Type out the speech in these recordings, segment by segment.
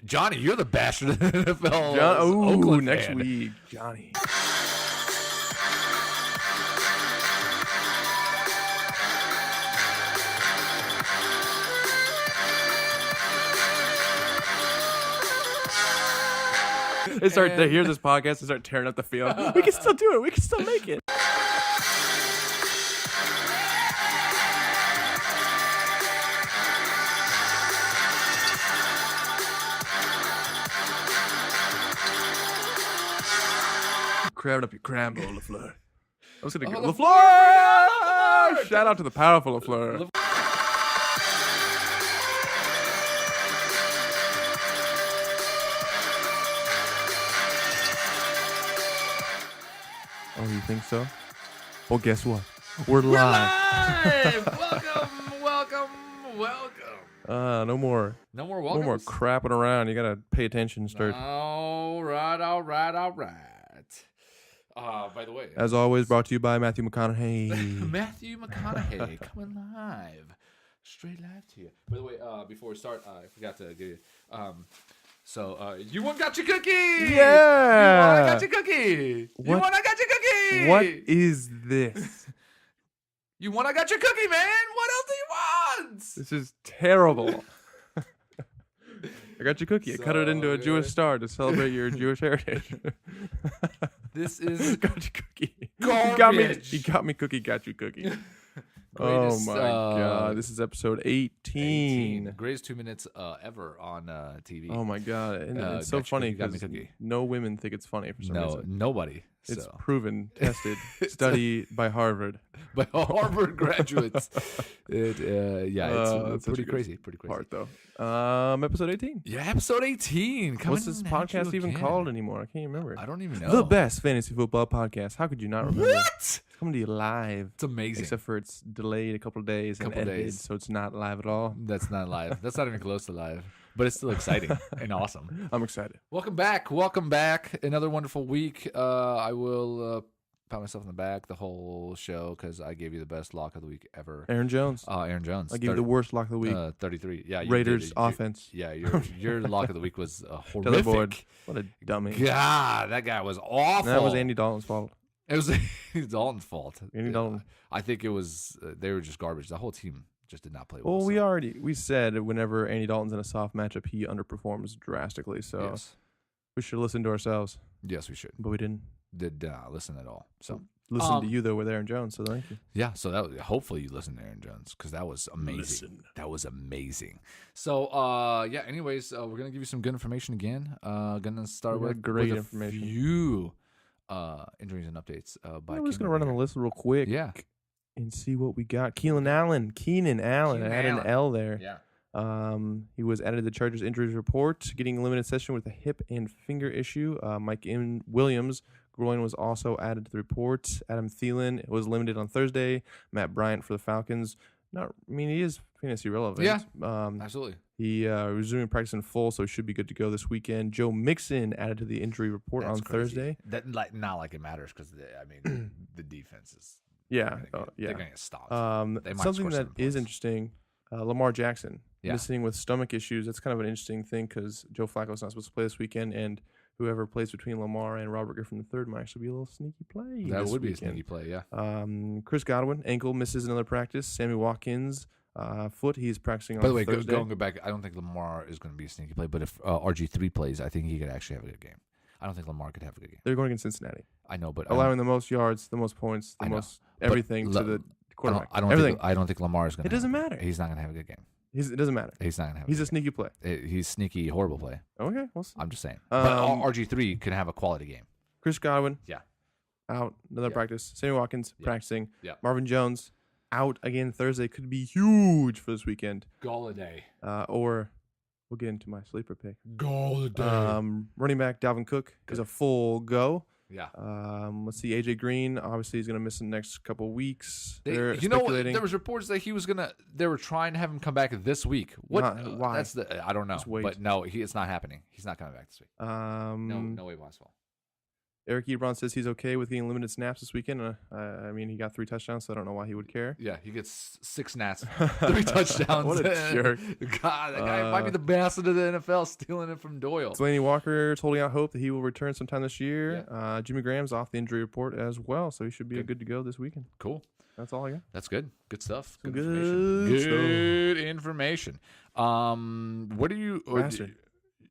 Johnny, you're the bastard of the NFL. Oakland next fan. week, Johnny. They hear this podcast and start tearing up the field. We can still do it. We can still make it. Crowd up your crambo, LaFleur. I was going to go. LaFleur! Shout out to the powerful LaFleur. Oh, you think so? Well, guess what? We're live. Welcome. No more welcomes. No more crapping around. You gotta pay attention and start. All right. By the way, As always, brought to you by Matthew McConaughey. Matthew McConaughey coming straight live to you. By the way, before we start, I forgot to give you. So you won, got your cookie. Yeah. You won, got your cookie. What? You won, I got your cookie. What is this? You won, I got your cookie, man. What else do you want? This is terrible. I got your cookie. I cut it into a Jewish star to celebrate your Jewish heritage. This is got your cookie. garbage. He got me cookie. Got you cookie. Greatest, oh my god! This is episode 18. Greatest 2 minutes ever on TV. Oh my god! And it's so funny because no women think it's funny for some reason. Nobody. It's so. proven, tested, study by Harvard. By Harvard graduates. It's pretty crazy. Part though. Episode 18. Yeah, episode 18. What's this podcast even called anymore? I can't remember. I don't even know. The Best Fantasy Football Podcast. How could you not remember? What? It's coming to you live. It's amazing. Except for it's delayed a couple of days and edited, so it's not live at all. That's not live. That's not even close to live. But it's still exciting and awesome. I'm excited. Welcome back. Another wonderful week. I will pat myself in the back the whole show because I gave you the best lock of the week ever. Aaron Jones. Aaron Jones. I gave you the worst lock of the week. 33. Yeah. Raiders offense. Your lock of the week was Teleport. horrific. What a dummy. God, that guy was awful. That was Andy Dalton's fault. It was Dalton's fault. Andy Dalton. I think it was they were just garbage. The whole team just did not play well. Well, we said whenever Andy Dalton's in a soft matchup, he underperforms drastically. So we should listen to ourselves. Yes, we should. But we didn't. Did not listen at all. So listen to you though with Aaron Jones. So thank you. Yeah. So hopefully you listen to Aaron Jones because that was amazing. That was amazing. So Anyways, we're gonna give you some good information again. Gonna start with great with information. A few injuries and updates. We're just gonna run on the list real quick. Yeah. And see what we got. Keenan Allen. I had an L there. Yeah. He was added to the Chargers injuries report, getting a limited session with a hip and finger issue. Mike Williams' groin was also added to the report. Adam Thielen was limited on Thursday. Matt Bryant for the Falcons. He is fantasy relevant. Yeah, absolutely. He resuming practice in full, so he should be good to go this weekend. Joe Mixon added to the injury report on Thursday. That not like it matters because the defense is. Yeah, they're gonna get stopped. Something that is interesting, Lamar Jackson missing with stomach issues. That's kind of an interesting thing because Joe Flacco's not supposed to play this weekend, and whoever plays between Lamar and Robert Griffin III might actually be a little sneaky play. That would be a sneaky play, yeah. Chris Godwin, ankle, misses another practice. Sammy Watkins, foot, he's practicing on Thursday. By the way, going back, I don't think Lamar is going to be a sneaky play, but if RG3 plays, I think he could actually have a good game. I don't think Lamar could have a good game. They're going against Cincinnati. I know, but allowing the most yards, the most points, the most everything to the quarterback. I don't think Lamar is going to. It doesn't matter. He's not going to have a good game. It doesn't matter. He's not going to have. He's a sneaky play. He's sneaky, horrible play. Okay, we'll see. I'm just saying. But RG3 can have a quality game. Chris Godwin, out another practice. Sammy Watkins practicing. Yeah. Marvin Jones out again Thursday. Could be huge for this weekend. Galladay. Or we'll get into my sleeper pick. Galladay. Running back Dalvin Cook is a full go. Yeah. Let's see. AJ Green, obviously, he's going to miss the next couple weeks. There was reports that he was going to. They were trying to have him come back this week. What? Why? I don't know. But no, it's not happening. He's not coming back this week. No way possible. Eric Ebron says he's okay with getting limited snaps this weekend. I mean, he got 3 touchdowns, so I don't know why he would care. Yeah, he gets 6 snaps, 3 touchdowns. What a jerk. God, that guy might be the bastard of the NFL, stealing it from Doyle. Delaney Walker is holding out hope that he will return sometime this year. Yeah. Jimmy Graham's off the injury report as well, so he should be good to go this weekend. Cool. That's all I got. That's good. Good stuff. Good information. What do you...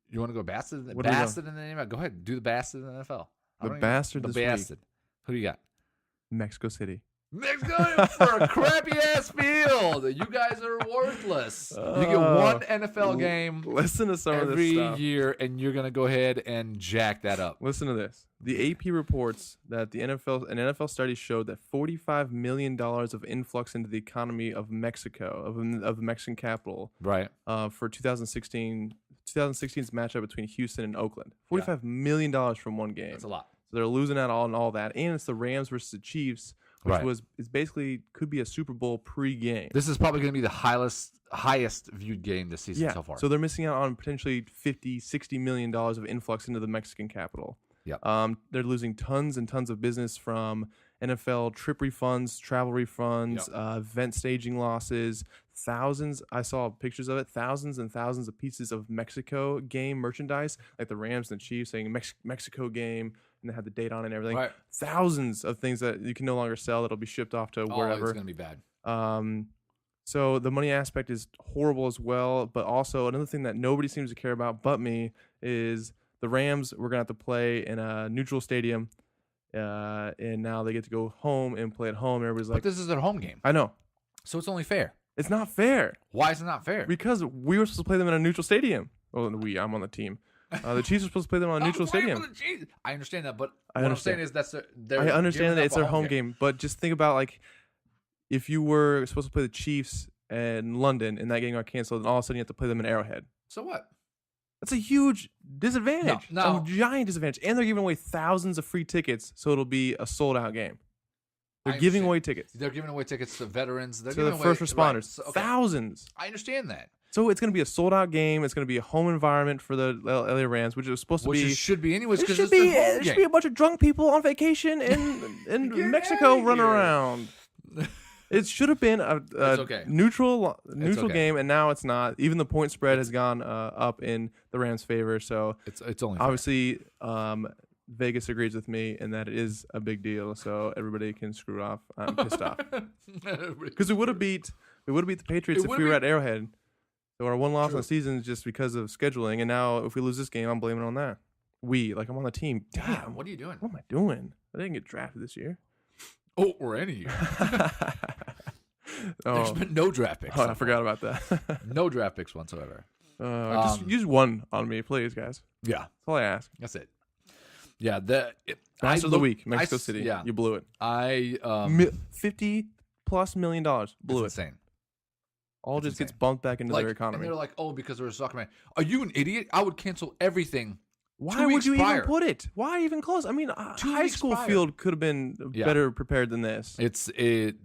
You want to go bastard? Bastard in the NFL? Go ahead. Do the bastard in the NFL. The bastard this week. Who do you got? Mexico City. Mexico for a crappy ass field. You guys are worthless. You get one NFL game. Listen to some of this stuff every year, and you're gonna go ahead and jack that up. Listen to this. The AP reports that an NFL study showed that $45 million of influx into the economy of Mexico, of the Mexican capital, right? For 2016's matchup between Houston and Oakland. $45 million from one game. That's a lot. So they're losing out on all that, and it's the Rams versus the Chiefs, which is basically could be a Super Bowl pre-game. This is probably going to be the highest viewed game this season so far. So they're missing out on potentially $50-60 million of influx into the Mexican capital. Yeah. They're losing tons and tons of business from NFL trip refunds, travel refunds, event staging losses, thousands. I saw pictures of it. Thousands and thousands of pieces of Mexico game merchandise, like the Rams and the Chiefs saying Mexico game, and they had the date on it and everything. Right. Thousands of things that you can no longer sell that'll be shipped off to wherever. It's going to be bad. So the money aspect is horrible as well. But also another thing that nobody seems to care about but me is the Rams were going to have to play in a neutral stadium. And now they get to go home and play at home. Everybody's like, but this is their home game. I know. So it's only fair. It's not fair. Why is it not fair? Because we were supposed to play them in a neutral stadium. Well, I'm on the team. The Chiefs are supposed to play them on a neutral stadium. I understand that, but what I'm saying is that's I understand that it's their home game, but just think about like if you were supposed to play the Chiefs in London and that game got canceled, and all of a sudden you have to play them in Arrowhead. So what? That's a huge disadvantage. No. A giant disadvantage. And they're giving away thousands of free tickets, so it'll be a sold-out game. They're giving away tickets. They're giving away tickets to veterans. They're to giving the first responders. Right. So, thousands. I understand that. So it's going to be a sold-out game. It's going to be a home environment for the LA Rams, which is supposed to be. Which it should be anyways, because it should be a bunch of drunk people on vacation in Mexico running around. It should have been a neutral game, and now it's not. Even the point spread has gone up in the Rams' favor. So it's only obviously Vegas agrees with me, and that it is a big deal. So everybody can screw off. I'm pissed off because we would have beat the Patriots if we were at Arrowhead. So our one loss in the season is just because of scheduling, and now if we lose this game, I'm blaming it on that. I'm on the team. Damn, what are you doing? What am I doing? I didn't get drafted this year. Oh, or any year. There's been no draft picks. I forgot about that. No draft picks whatsoever. Just use one on me, please, guys. Yeah. That's all I ask. That's it. Yeah. Best of the week, Mexico City. Yeah. You blew it. $50+ million. Blew it. Insane. All just gets bumped back into their economy. And they're like, oh, because they're a soccer man. Are you an idiot? I would cancel everything. Why would you even put it? Why even close? I mean, high school field could have been better prepared than this. It's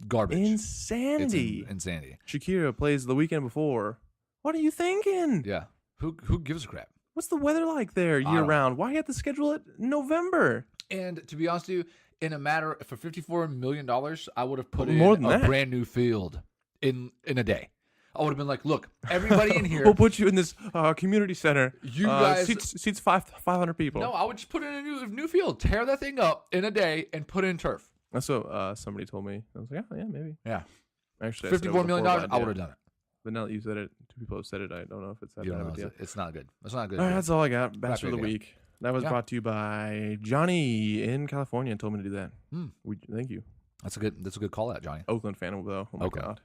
garbage. Insanity. It's insanity. Shakira plays the weekend before. What are you thinking? Yeah. Who gives a crap? What's the weather like there year round? Why do you have to schedule it in November? And to be honest with you, in a matter for $54 million, I would have put more in than a brand new field in a day. I would have been like, look, everybody in here. We'll put you in this community center. You guys seats 500 people. No, I would just put in a new field, tear that thing up in a day, and put in turf. That's what somebody told me. I was like, yeah, maybe. Yeah. Actually, $54 million, I would have done it. But now that you said it, 2 people have said it. I don't know if it's that bad of a deal. It's not good. It's not good. All right, that's all I got. Best of the week. That was brought to you by Johnny in California. Told me to do that. Thank you. That's a good call out, Johnny. Oakland fan, though. Oh, my God.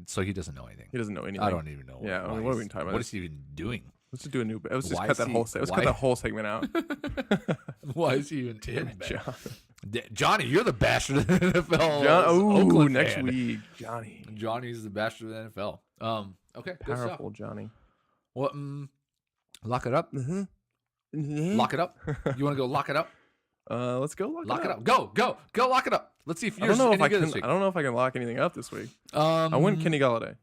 So he doesn't know anything. He doesn't know anything. I don't even know. Yeah, what are we talking about? What is he even doing? Let's just do a new. Let's just cut that whole. Let's cut that whole segment out. Why is he even in Johnny, you're the bastard of the NFL. Oakland next week, Johnny. Johnny's the bastard of the NFL. Okay, powerful Johnny. What? Lock it up. Lock it up. You want to go lock it up? Let's go lock it up. Go lock it up. Let's see if you're any good this week. I don't know if I can lock anything up this week. I went Kenny Galladay.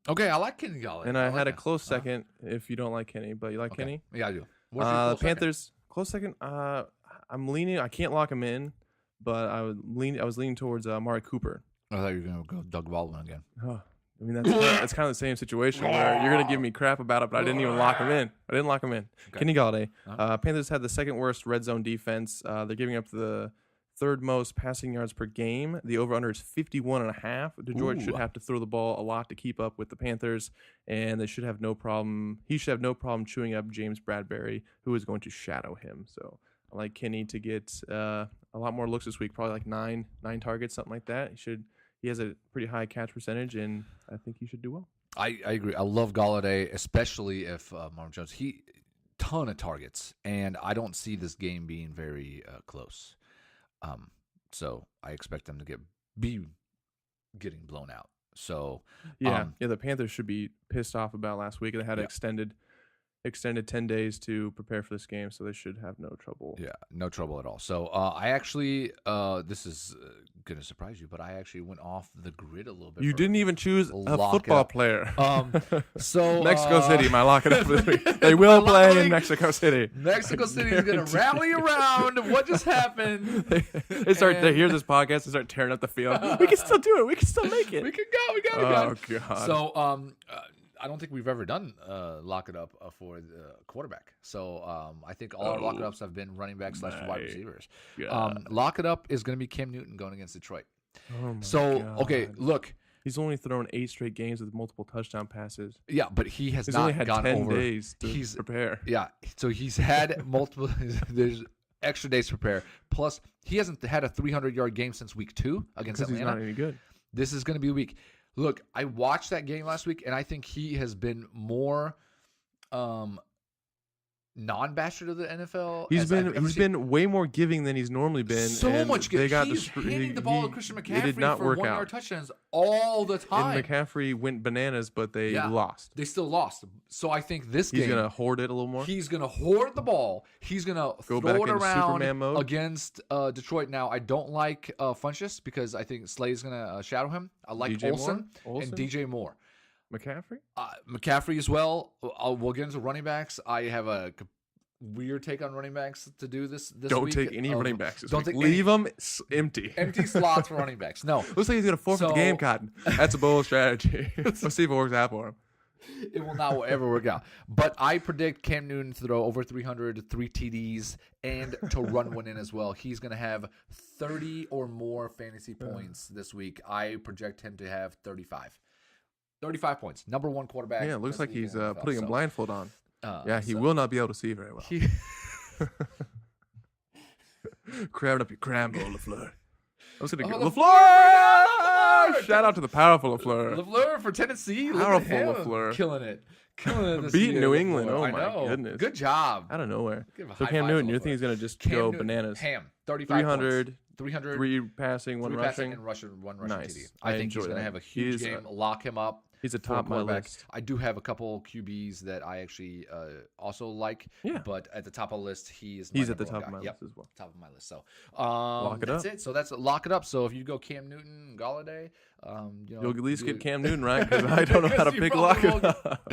Okay, I like Kenny Galladay. And I had a close second if you don't like Kenny, but you like Kenny? Yeah, I do. The Panthers, close second. I'm leaning. I can't lock him in, but I was leaning towards Amari Cooper. I thought you were going to go Doug Baldwin again. Oh, I mean, that's kind of the same situation where you're going to give me crap about it, but I didn't even lock him in. I didn't lock him in. Okay. Kenny Galladay. Panthers had the second worst red zone defense. They're giving up the third most passing yards per game. The over-under is 51.5. Detroit should have to throw the ball a lot to keep up with the Panthers, and they should have no problem. He should have no problem chewing up James Bradbury, who is going to shadow him. So I like Kenny to get a lot more looks this week, probably like nine targets, something like that. He has a pretty high catch percentage, and I think he should do well. I agree. I love Galladay, especially if Marvin Jones. He ton of targets, and I don't see this game being very close. So I expect them to be getting blown out. So the Panthers should be pissed off about last week. They had extended 10 days to prepare for this game, so they should have no trouble. Yeah, no trouble at all. So I actually, this is going to surprise you, but I actually went off the grid a little bit. You didn't even choose a football player. So Mexico City, my lock it up this week. They will play in Mexico City. Mexico City is going to rally around. What just happened? They hear this podcast and start tearing up the field. We can still do it. We can still make it. We can go. We got it. Oh, God. So, I don't think we've ever done lock it up for the quarterback. So I think all our lock it ups have been running backs / wide receivers. Lock it up is going to be Cam Newton going against Detroit. Oh my God. Okay, look. He's only thrown 8 straight games with multiple touchdown passes. Yeah, but he has not only had gone 10 over. days to prepare. Yeah, so he's had multiple. There's extra days to prepare. Plus, he hasn't had a 300-yard game since week 2 against Atlanta. He's not any good. This is going to be weak. Look, I watched that game last week, and I think he has been more non-bastard of the NFL. He's been way more giving than he's normally been. So much giving. He's handing the ball to Christian McCaffrey did not for work 1-yard touchdowns all the time. And McCaffrey went bananas, but they lost. They still lost. So I think this game... He's going to hoard it a little more? He's going to hoard the ball. He's going to throw it around against Detroit. Now, I don't like Funchess because I think Slay's going to shadow him. I like Olsen and DJ Moore. McCaffrey? McCaffrey as well. We'll get into running backs. I have a weird take on running backs to do this Don't week. Take any running backs this don't week. Take Leave them empty. Empty slots for running backs. No. Looks like he's going to forfeit the game, Cotton. That's a bold strategy. Let's see if it works out for him. It will not ever work out. But I predict Cam Newton to throw over 300, 3 TDs, and to run one in as well. He's going to have 30 or more fantasy points this week. I project him to have 35. 35 points. Number 1 quarterback. Yeah, it looks like he's putting a blindfold on. He will not be able to see very well. Cramming up your cram bowl, LaFleur. I was going to get LaFleur! Shout out to the powerful LaFleur. LaFleur for Tennessee. Powerful LaFleur. Killing it. Beating New England. Oh, my goodness. Good job. Out of nowhere. So Cam Newton, you think he's going to just go bananas? 300, 3 passing, 1 rushing. And one rushing nice. TD. I think he's going to have a huge game. Lock him up. He's a top of my list. I do have a couple QBs that I actually also like. Yeah. But at the top of the list, he's at the top of my list as well. Top of my list. So that's it. So that's lock it up. So if you go Cam Newton, Galladay, you'll at least get Cam Newton right because I don't know how to pick lock it up.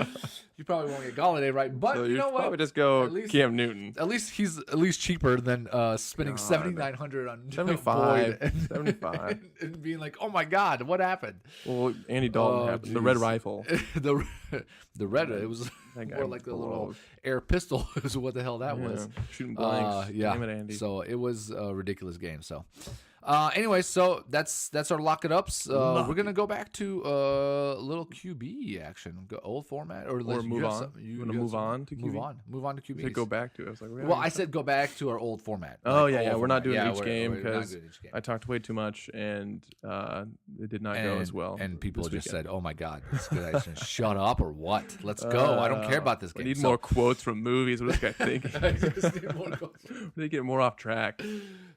You probably won't get Galladay right, but so you know what? Probably just go Cam Newton. At least he's cheaper than spending $7,900 on 75 and being like, oh my God, what happened? Well, Andy Dalton happened. The red rifle. the red. It was more like the little air pistol. Is what the hell that was. Shooting blanks. Damn it, Andy. So it was a ridiculous game. So. Anyway, so that's our lock it ups. We're gonna go back to a little QB action, old format, or move on. You want to move on to QB? Move on to QB. Go back to. I was like, I said go back to our old format. Oh yeah. We're not doing each game because I talked way too much and it did not go as well. And people just said, "Oh my God, this guy shut up or what? Let's go. I don't care about this game." I need more quotes from movies. What is this guy thinking? They get more off track.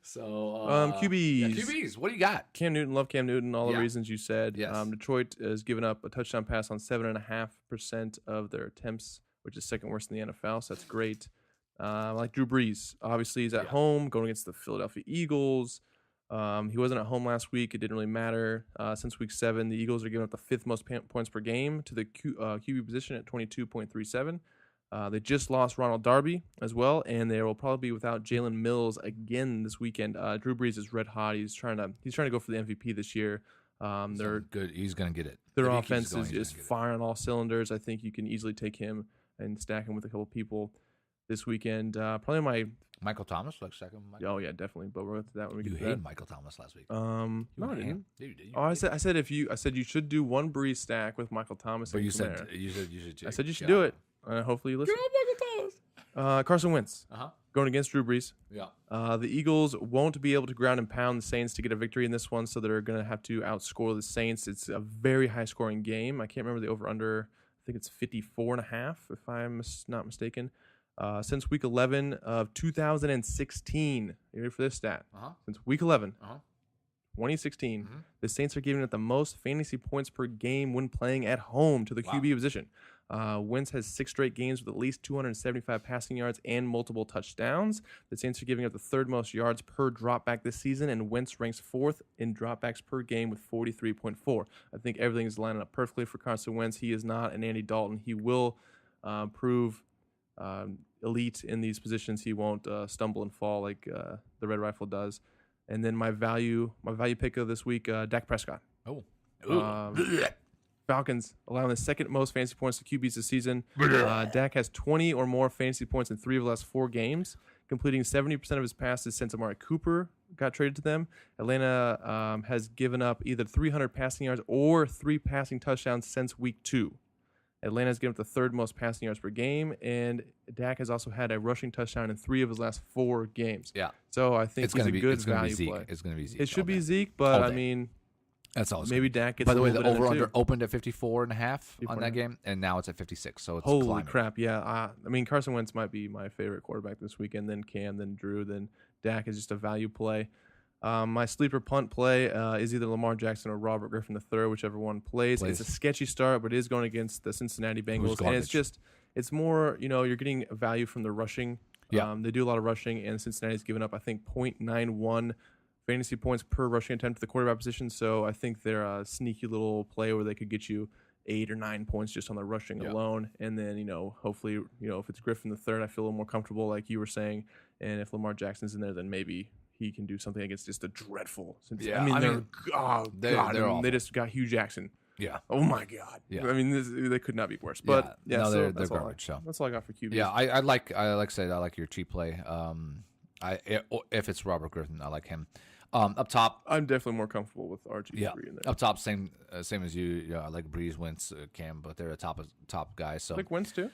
So QBs. Yeah, QBs. What do you got? Cam Newton, love Cam Newton. All the reasons you said. Yes. Detroit has given up a touchdown pass on 7.5% of their attempts, which is second worst in the NFL. So that's great. I like Drew Brees. Obviously, he's at home going against the Philadelphia Eagles. He wasn't at home last week. It didn't really matter. Since week 7, the Eagles are giving up the 5th most points per game to the QB position at 22.37. They just lost Ronald Darby as well, and they will probably be without Jalen Mills again this weekend. Drew Brees is red hot. He's trying to go for the MVP this year. They're good. He's going to get it. Their offense is just firing all cylinders. I think you can easily take him and stack him with a couple people this weekend. Probably my Michael Thomas, like second. Oh yeah, definitely. But we're going to that when we get to that. You hated Michael Thomas last week. No, I didn't. Dude, I said you should do one Breeze stack with Michael Thomas. But you said you should. I said you should do it. Hopefully you listen. Get on Michael Thomas. Carson Wentz. Going against Drew Brees. Yeah. The Eagles won't be able to ground and pound the Saints to get a victory in this one, so they're going to have to outscore the Saints. It's a very high-scoring game. I can't remember the over-under. I think it's 54.5, if I'm not mistaken. Since Week 11 of 2016, you ready for this stat? Since Week 11, 2016, the Saints are giving up the most fantasy points per game when playing at home to the QB position. Wentz has 6 straight games with at least 275 passing yards and multiple touchdowns. The Saints are giving up the 3rd most yards per dropback this season, and Wentz ranks 4th in dropbacks per game with 43.4. I think everything is lining up perfectly for Carson Wentz. He is not an Andy Dalton. He will prove elite in these positions. He won't stumble and fall like the Red Rifle does. And then my value pick of this week, Dak Prescott. Falcons allowing the 2nd most fantasy points to QBs this season. Dak has 20 or more fantasy points in 3 of the last 4 games, completing 70% of his passes since Amari Cooper got traded to them. Atlanta has given up either 300 passing yards or 3 passing touchdowns since week 2. Atlanta has given up the 3rd most passing yards per game, and Dak has also had a rushing touchdown in 3 of his last 4 games. Yeah. So I think he's a good value play. It's going to be Zeke. It should be Zeke, but I mean, that's all. Maybe Dak gets. By the way, the over under opened at 54.5 on that game, and now it's at 56. So it's holy climbing. crap! Yeah, I mean Carson Wentz might be my favorite quarterback this weekend. Then Cam, then Drew, then Dak is just a value play. My sleeper punt play is either Lamar Jackson or Robert Griffin III, whichever one plays. It's a sketchy start, but it is going against the Cincinnati Bengals, and it's more you're getting value from the rushing. Yeah, they do a lot of rushing, and Cincinnati's given up I think 0.91 fantasy points per rushing attempt to the quarterback position. So I think they're a sneaky little play where they could get you 8 or 9 points just on the rushing alone. And then, hopefully, if it's Griffin III, I feel a little more comfortable, like you were saying. And if Lamar Jackson's in there, then maybe he can do something against just a dreadful. Yeah, they just got Hugh Jackson. Yeah. Oh my God. Yeah. I mean, they could not be worse. But they're garbage. That's all I got for QB. Yeah, I like your cheap play. If it's Robert Griffin, I like him. Up top, I'm definitely more comfortable with RG3 in there. Up top, same as you. Yeah, I like Breeze, Wentz, Cam, but they're a top guys. So like Wentz too.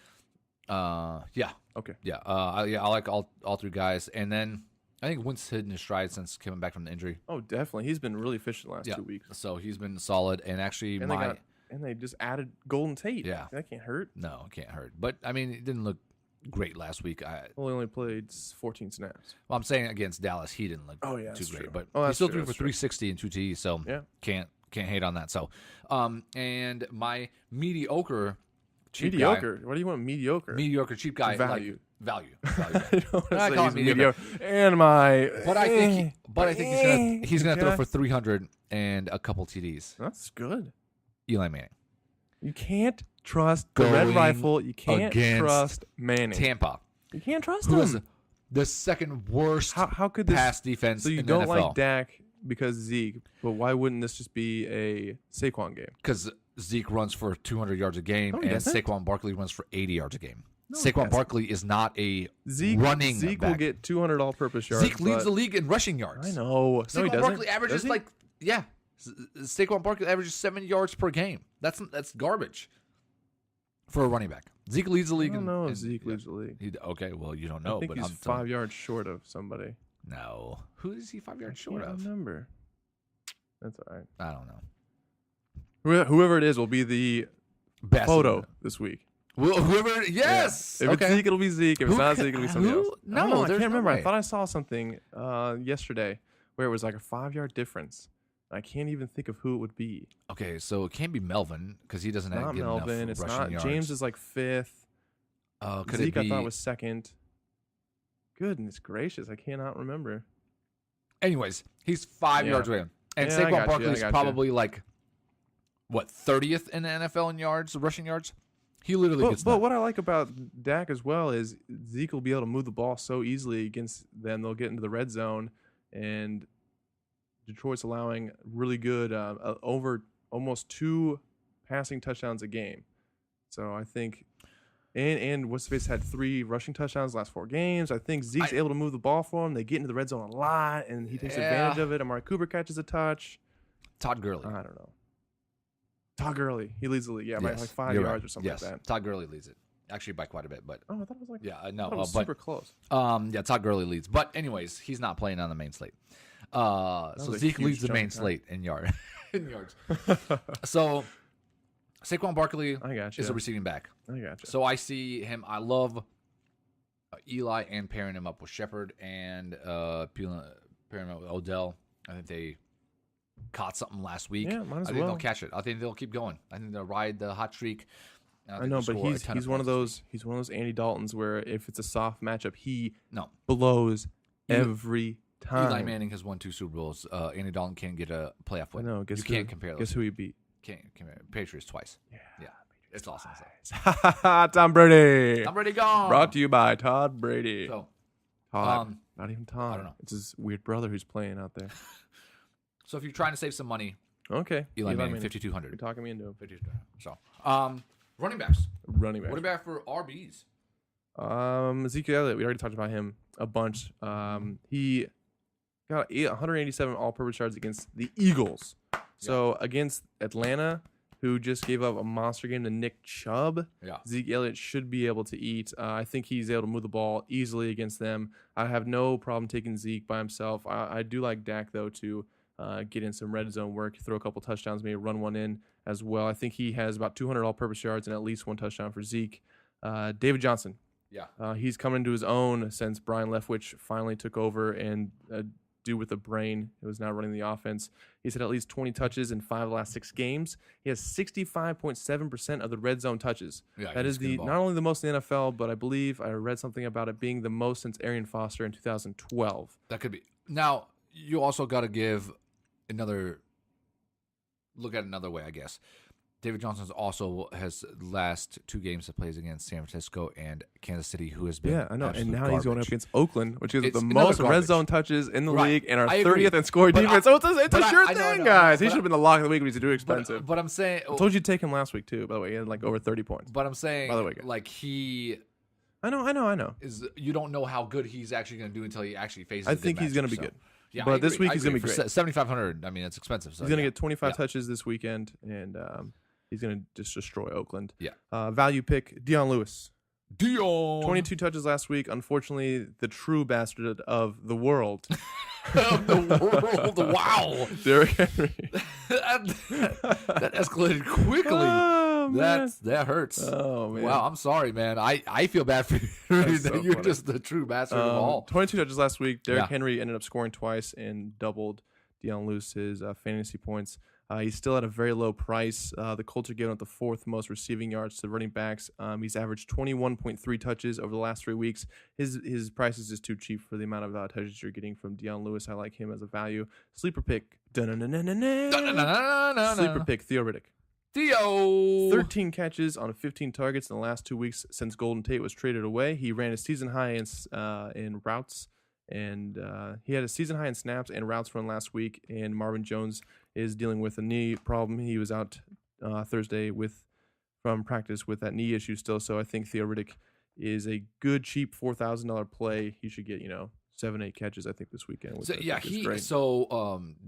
Yeah. Okay. Yeah. I like all 3 guys, and then I think Wentz hitting his stride since coming back from the injury. Oh, definitely. He's been really efficient the last 2 weeks. So he's been solid, and actually they just added Golden Tate. Yeah, that can't hurt. No, it can't hurt. But I mean, it didn't look great last week. Only played 14 snaps. Well, I'm saying against Dallas, he didn't look too great, true. But he still threw for 360 and 2 TDs, so can't hate on that. So, and my mediocre cheap guy. What do you want? Mediocre cheap guy. Value. Value. I call him mediocre. And my. But I think he's gonna throw for 300 and a couple TDs. That's good. Eli Manning. You can't trust the Red Rifle. You can't trust Manning. Tampa. You can't trust him. The 2nd worst how could this, pass defense so you in don't the NFL. like Dak because Zeke, but why wouldn't this just be a Saquon game? Because Zeke runs for 200 yards a game, and Saquon Barkley runs for 80 yards a game. No, Saquon Barkley is not a running Zeke back. Will get 200 all-purpose yards. Zeke leads the league in rushing yards. I know. Saquon Barkley averages Saquon Barkley averages 7 yards per game. That's garbage for a running back. Zeke leads the league. I don't know if Zeke leads the league. Okay, well, you don't know. I think he's 5 yards short of somebody. No. Who is he 5 yards short of? I don't remember. That's all right. I don't know. Whoever it is will be the best photo this week. Whoever, yes. Yeah. If it's Zeke, it'll be Zeke. If it's not Zeke, it'll be somebody else. No, I can't remember. I thought I saw something yesterday where it was like a 5 yard difference. I can't even think of who it would be. Okay, so it can't be Melvin because he doesn't have enough it's rushing not. yards. James is like 5th. Could Zeke it be? I thought was 2nd. Goodness gracious, I cannot remember. Anyways, he's 5 yards away, and Saquon Barkley is probably like 30th in the NFL in yards, rushing yards. He literally gets But what I like about Dak as well is Zeke will be able to move the ball so easily against them. They'll get into the red zone, and Detroit's allowing really good over almost 2 passing touchdowns a game. So I think, and what's face had 3 rushing touchdowns the last 4 games. I think Zeke's able to move the ball for him. They get into the red zone a lot, and he takes advantage of it. Amari Cooper catches a touch. Todd Gurley. I don't know. Todd Gurley. He leads the league. Yeah, by like 5 You're yards right. or something like that. Todd Gurley leads it. Actually, by quite a bit, but I thought it was like no, it was super close. Todd Gurley leads. But anyways, he's not playing on the main slate. So Zeke leads the main slate in yards. So Saquon Barkley is a receiving back. I gotcha. So I see him. I love Eli and pairing him up with Shepard and pairing him up with Odell. I think they caught something last week. Yeah, might as I think well. they'll catch it. I think they'll keep going. I think they'll ride the hot streak. I know, but he's one of those Andy Daltons where if it's a soft matchup, he blows every time. Eli Manning has won 2 Super Bowls. Andy Dalton can't get a playoff win. I know. Can't compare those. Guess who he beat? Can't compare. Patriots twice. Yeah. It's awesome. Tom Brady. Tom Brady gone. Brought to you by Todd Brady. So, Todd. Not even Todd. I don't know. It's his weird brother who's playing out there. So if you're trying to save some money, okay. Eli Manning, 5,200. You're talking me into him. 5,200. So, running backs. Running back for RBs. Ezekiel Elliott. We already talked about him a bunch. He got 187 all-purpose yards against the Eagles. So against Atlanta, who just gave up a monster game to Nick Chubb, Zeke Elliott should be able to eat. I think he's able to move the ball easily against them. I have no problem taking Zeke by himself. I do like Dak, though, to get in some red zone work, throw a couple touchdowns, maybe run one in as well. I think he has about 200 all-purpose yards and at least 1 touchdown for Zeke. David Johnson. He's coming into his own since Brian Leftwich finally took over and do with the brain. It was now running the offense. He's had at least 20 touches in 5 of the last 6 games. He has 65.7% of the red zone touches. That is not only the most in the NFL, but I believe I read something about it being the most since Arian Foster in 2012. That could be. Now, you also got to give another look at another way, I guess. David Johnson also has last 2 games that plays against San Francisco and Kansas City, who has been I know. And now garbage. he's going up against Oakland, which is the most red zone touches in the league and our 30th in scoring but defense. So it's a sure thing, guys. He should have been the lock of the week, but he's too expensive. But I'm saying, I told you to take him last week too. By the way, he had like over 30 points. But I'm saying, by the way, like he. I know. You don't know how good he's actually going to do until he actually faces. I think he's going to be good. Yeah, but this week he's going to be great. 7,500. I mean, it's expensive. So he's going to get 25 touches this weekend, and he's going to just destroy Oakland. Yeah. Value pick, Dion Lewis. 22 touches last week. Unfortunately, the true bastard of the world. Of the world. Wow. Derrick Henry. that escalated quickly. Oh, that hurts. Oh, man. Wow, I'm sorry, man. I feel bad for you. So You're funny. just the true bastard of all. 22 touches last week. Derrick Henry ended up scoring twice and doubled Dion Lewis's fantasy points. He's still at a very low price. The Colts are giving up the 4th most receiving yards to running backs. He's averaged 21.3 touches over the last 3 weeks. His price is just too cheap for the amount of touches you're getting from Dion Lewis. I like him as a value. Sleeper pick. Sleeper pick, Theo Riddick. Theo! 13 catches on 15 targets in the last 2 weeks since Golden Tate was traded away. He ran a season high in routes, and he had a season high in snaps and routes run last week, and Marvin Jones is dealing with a knee problem. He was out Thursday from practice with that knee issue still, so I think Theo Riddick is a good, cheap $4,000 play. He should get, 7-8 catches, I think, this weekend. So,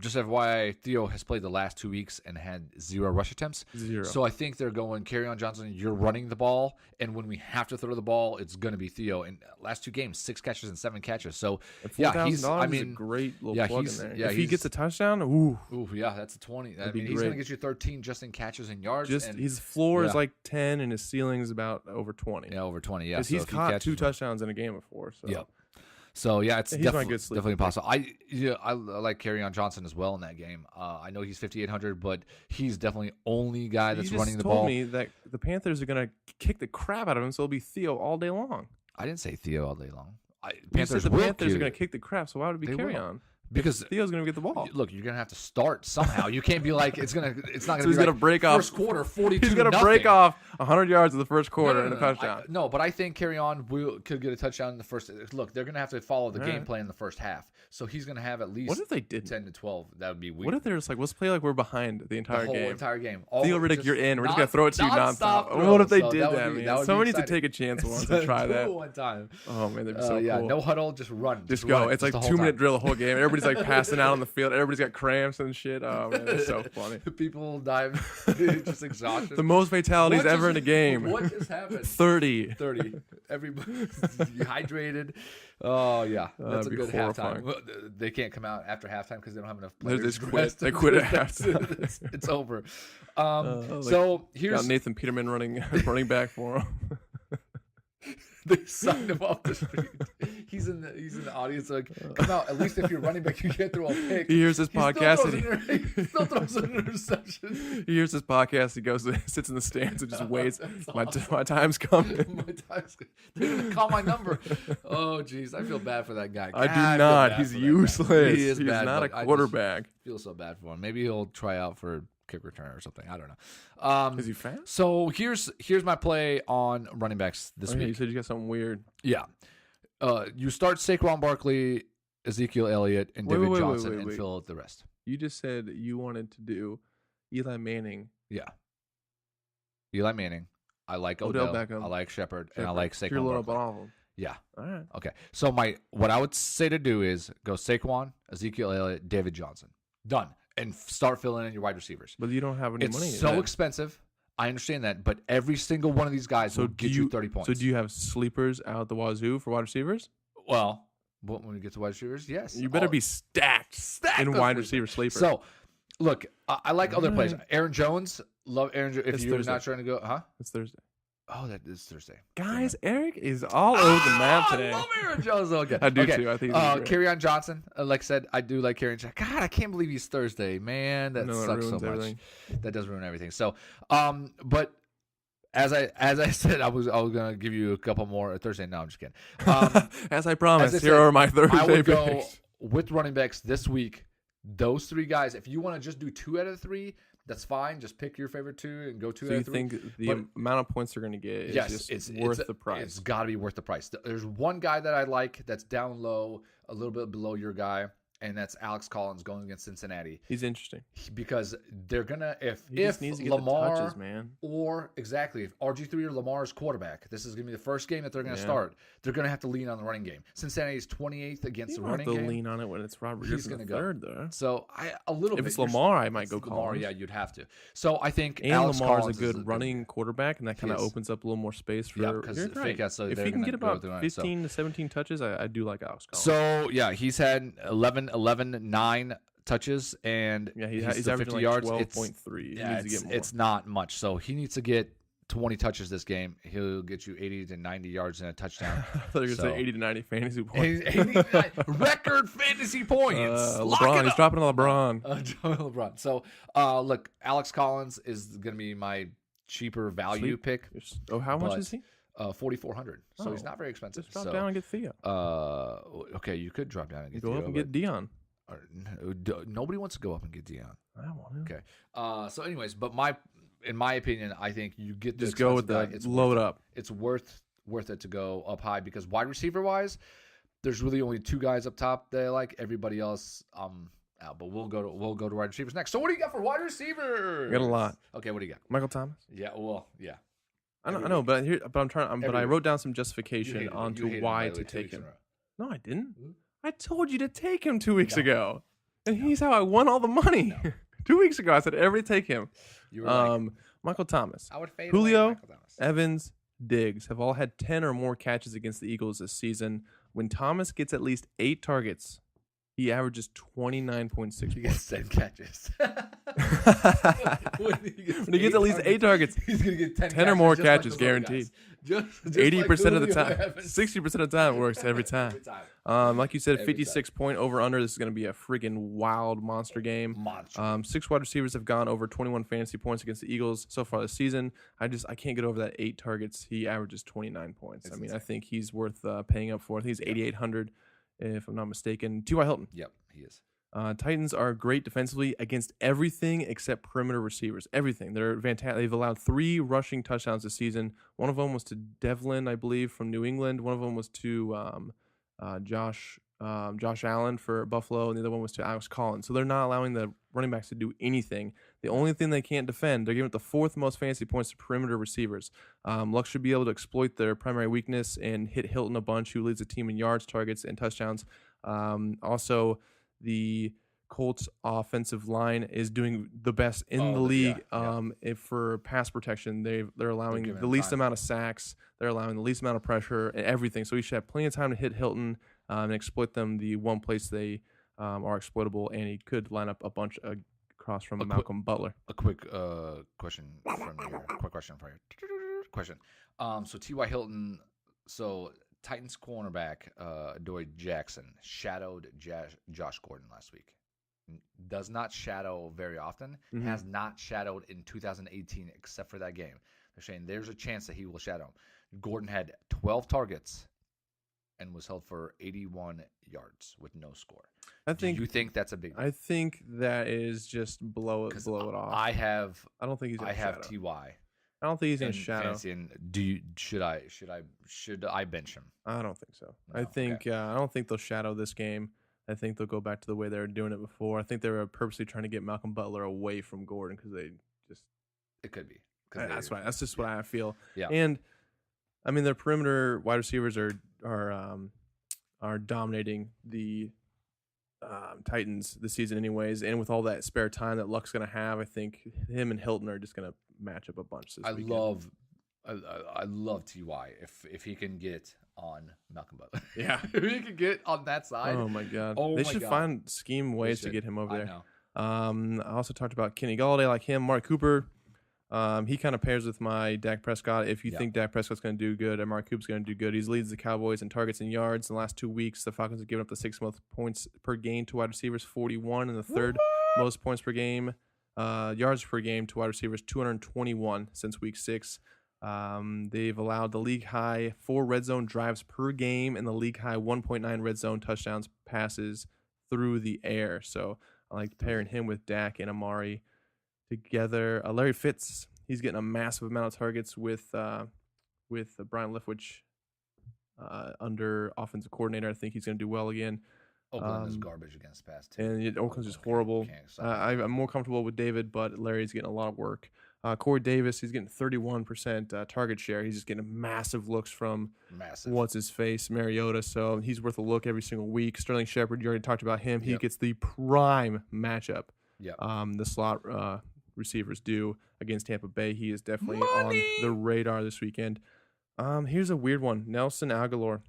just FYI, Theo has played the last 2 weeks and had 0 rush attempts. 0. So I think they're going, Kerryon Johnson, you're running the ball, and when we have to throw the ball, it's going to be Theo. And last 2 games, 6 catches and 7 catches. So, he's a great little plug in there. Yeah, if he gets a touchdown, ooh. That's a 20. I mean, he's going to get you 13 just in catches and yards. His floor is like 10, and his ceiling is about over 20. Yeah, over 20, yeah. Because he's caught 2 touchdowns in a game before. So. Yep. So, it's definitely possible. I like Kerryon Johnson as well in that game. I know he's 5,800, but he's definitely only guy that's running the ball. You just told me that the Panthers are going to kick the crap out of him, so it'll be Theo all day long. I didn't say Theo all day long. The Panthers are going to kick the crap, so why would it be Kerryon? Because Theo's going to get the ball. look, you're gonna have to start somehow. You can't be like it's not gonna So be he's like gonna break off first quarter 42. He's going to break off 100 yards in the first quarter and a touchdown. No, but I think Carry On could get a touchdown in the first. Look, they're gonna have to follow the game plan in the first half. So he's gonna have at least. What if they did 10 to 12? That would be weird. What if they're just like, let's play like we're behind the entire game? Entire game. Theo Riddick, you're in. We're just gonna throw it to you nonstop. What if they did that, man? Somebody needs to take a chance once and try that. One time. Oh man, that'd be so yeah, cool. no huddle, just run. Just go. Run, it's like 2-minute drill the whole game. Everybody's like passing out on the field. Everybody's got cramps and shit. Oh man, that's so funny. People die, just exhaustion. The most fatalities ever in a game. What just happened? 30. Everybody dehydrated. Oh yeah, that's a good horrifying. halftime. They can't come out after halftime because they don't have enough players. They quit at halftime. It's over. So here's got Nathan Peterman running back for him. They signed him off the street. He's in the audience. Like, come out. At least if you're running back, you can't throw a pick. He hears this podcast. He still throws an interception. He hears this podcast. He goes, sits in the stands and just waits. My time's coming. They're gonna call my number. Oh, jeez, I feel bad for that guy. I do not. He's useless. He is He's bad, not a quarterback. I feel so bad for him. Maybe he'll try out for kick return or something. I don't know. Is he fast? So here's my play on running backs this week. You said you got something weird. Yeah. You start Saquon Barkley, Ezekiel Elliott, and David Johnson, and fill out the rest. You just said you wanted to do Eli Manning. Yeah. Eli Manning. I like Odell Beckham. I like Shepard, and I like Saquon You're loaded up Barkley. on all of them. Yeah. All right. Okay. So what I would say to do is go Saquon, Ezekiel Elliott, David Johnson. Done. And start filling in your wide receivers. But you don't have any money. It's so expensive. I understand that, but every single one of these guys will get you 30 points. So do you have sleepers out the wazoo for wide receivers? Well, when we get to wide receivers, yes. You better be stacked in wide receiver sleepers. So, look, I like other players. Aaron Jones, love Aaron Jones. If you're not trying to go, huh? It's Thursday. Oh, that is Thursday. Guys, Eric is all over the map today. I love Aaron Jones. Okay. I do too. I think he's Kerryon Johnson. Like I said, I do like Kerryon Johnson. God, I can't believe he's Thursday. Man, that sucks so much. Everything. That does ruin everything. So, but as I said, I was gonna give you a couple more Thursday. No, I'm just kidding. As I promised, here are my Thursday I would picks. go with running backs this week. Those three guys. If you want to just do 2 out of 3. That's fine. Just pick your favorite 2 and go 2 out of 3. So you think the amount of points they're going to get is just worth the price? It's got to be worth the price. There's one guy that I like that's down low, a little bit below your guy, and that's Alex Collins going against Cincinnati. He's interesting. Because they're going to, if needs to get Lamar, the touches, man. Or exactly, if RG3 or Lamar's quarterback, this is going to be the first game that they're going to start. They're going to have to lean on the running game. Cincinnati's 28th against the running game. He's lean on it when it's Robert. He's going to go. Third, though. So a little bit. If it's Lamar, I might go Collins. Lamar, yeah, you'd have to. So I think and Alex Lamar's Collins a good running quarterback, and that kind of opens up a little more space for. Yeah, because if he can get about 15 to 17 touches, I do like Alex Collins. So yeah, he's had 11, 9 touches, and he's like averaging 50 yards. 12.3. Yeah, it's not much. So he needs to get 20 touches this game. He'll get you 80 to 90 yards and a touchdown. I thought you were going to say 80 to 90 fantasy points. 89 record fantasy points. LeBron, he's dropping on LeBron. LeBron. So look, Alex Collins is going to be my cheaper value pick. Oh, how much is he? 4,400. So he's not very expensive. Just drop down and get Theo. Okay, you could drop down and get Theo. Go up and get Dion. Nobody wants to go up and get Dion. I want him. Okay. So, anyways, but in my opinion, I think you get just go with the load up. It's worth it to go up high because wide receiver wise, there's really only 2 guys up top that I like. Everybody else, out. But we'll go to wide receivers next. So, what do you got for wide receiver? I got a lot. Okay, what do you got? Michael Thomas. Yeah. Well, yeah. I know, but I'm trying. But I wrote down some justification onto why to take him. No, I didn't. I told you to take him 2 weeks ago, and he's how I won all the money. 2 weeks ago, I said everybody take him. You were Michael Thomas, I would fade Julio, Michael Thomas. Evans, Diggs have all had 10 or more catches against the Eagles this season. When Thomas gets at least 8 targets, he averages 29.6 points. He gets 10 catches. When he gets at least 8 targets, he's going to get 10 or more catches guaranteed. Just 80% of the time, Evans. 60% of the time it works every time. Like you said, 56 point over under. This is going to be a freaking wild monster game. 6 wide receivers have gone over 21 fantasy points against the Eagles so far this season. I can't get over that 8 targets. He averages 29 points. I think he's worth paying up for. I think he's 8,800. If I'm not mistaken. T.Y. Hilton. Yep. he is. Titans are great defensively against everything except perimeter receivers. Everything. They're fantastic. They've allowed 3 rushing touchdowns this season. One of them was to Devlin, I believe, from New England. One of them was to Josh Allen for Buffalo, and the other one was to Alex Collins. So they're not allowing the running backs to do anything. The only thing they can't defend, they're giving up the 4th most fantasy points to perimeter receivers. Luck should be able to exploit their primary weakness and hit Hilton a bunch, who leads the team in yards, targets, and touchdowns. Also, the Colts offensive line is doing the best in the league. If for pass protection, they're allowing the least amount of sacks. They're allowing the least amount of pressure and everything. So he should have plenty of time to hit Hilton and exploit them the one place they are exploitable. And he could line up a bunch across from Malcolm Butler. A quick question from your question. So T.Y. Hilton. So Titans cornerback Adoree Jackson shadowed Josh Gordon last week. Does not shadow very often. Mm-hmm. Has not shadowed in 2018 except for that game. They're saying there's a chance that he will shadow him. Gordon had 12 targets and was held for 81 yards with no score. Do you think that's a big deal? I think that is just blow it off. I don't think he's going to shadow. I have T.Y. I don't think he's going to shadow. Should I bench him? I don't think so. No, I don't think they'll shadow this game. I think they'll go back to the way they were doing it before. I think they were purposely trying to get Malcolm Butler away from Gordon because they just. It could be. That's right. That's just what I feel. Yeah. And I mean, their perimeter wide receivers are dominating the Titans this season, anyways. And with all that spare time that Luck's going to have, I think him and Hilton are just going to match up a bunch this weekend. I love T.Y. if he can get on Malcolm Butler. Yeah. If he can get on that side. Oh, my God. They should find scheme ways to get him over there. I know. I also talked about Kenny Galladay, I like him. Mark Cooper, he kind of pairs with my Dak Prescott. If you think Dak Prescott's going to do good and Mark Cooper's going to do good, he leads the Cowboys in targets and yards. In the last 2 weeks, the Falcons have given up the 6th most points per game to wide receivers, 41, and the 3rd most points per game. Yards per game to wide receivers, 221 since week 6. They've allowed the league high 4 red zone drives per game and the league high 1.9 red zone touchdowns passes through the air. So I like pairing him with Dak and Amari together. Larry Fitz, he's getting a massive amount of targets with Brian Leftwich under offensive coordinator. I think he's going to do well again. Oakland is garbage against pass too. And Oakland's just horrible. I'm more comfortable with David, but Larry's getting a lot of work. Corey Davis, he's getting 31% target share. He's just getting massive looks from what's-his-face, Mariota. So he's worth a look every single week. Sterling Shepard, you already talked about him. He gets the prime matchup. The slot receivers do against Tampa Bay. He is definitely on the radar this weekend. Here's a weird one. Nelson Aguilar.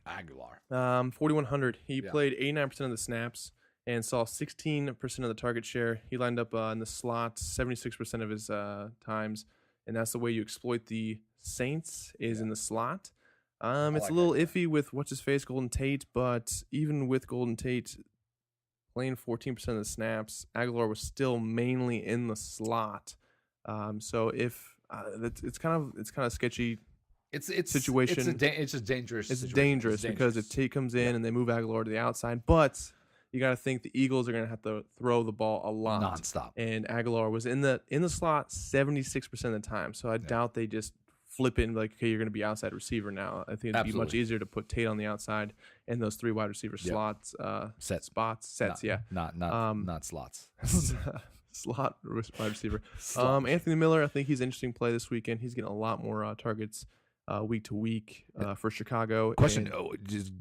4,100. He played 89% of the snaps and saw 16% of the target share. He lined up in the slot 76% of his times, and that's the way you exploit the Saints is in the slot. It's a little iffy with what's-his-face, Golden Tate, but even with Golden Tate playing 14% of the snaps, Aguilar was still mainly in the slot. So if it's kind of sketchy. It's situation. It's just dangerous. It's dangerous because if Tate comes in and they move Aguilar to the outside, but you got to think the Eagles are going to have to throw the ball a lot nonstop. And Aguilar was in the slot 76% of the time, so I doubt they just flip in like, okay, you're going to be outside receiver now. I think it'd be much easier to put Tate on the outside and those 3 wide receiver slots, sets, not slots. Slot wide receiver. Anthony Miller, I think he's an interesting play this weekend. He's getting a lot more targets week to week for Chicago. Question: does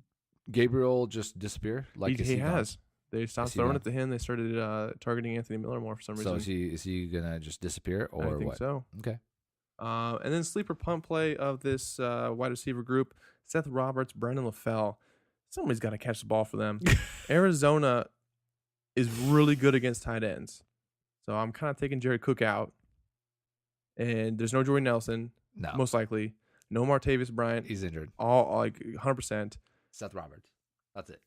Gabriel just disappear? Like he has. They stopped throwing it to him. They started targeting Anthony Miller more for some reason. So is he gonna just disappear or what? I think so. Okay. And then sleeper punt play of this wide receiver group: Seth Roberts, Brandon LaFell. Somebody's got to catch the ball for them. Arizona is really good against tight ends, so I'm kind of taking Jared Cook out. And there's no Jordy Nelson, most likely. No Martavis Bryant. He's injured. All like 100%. Seth Roberts. That's it.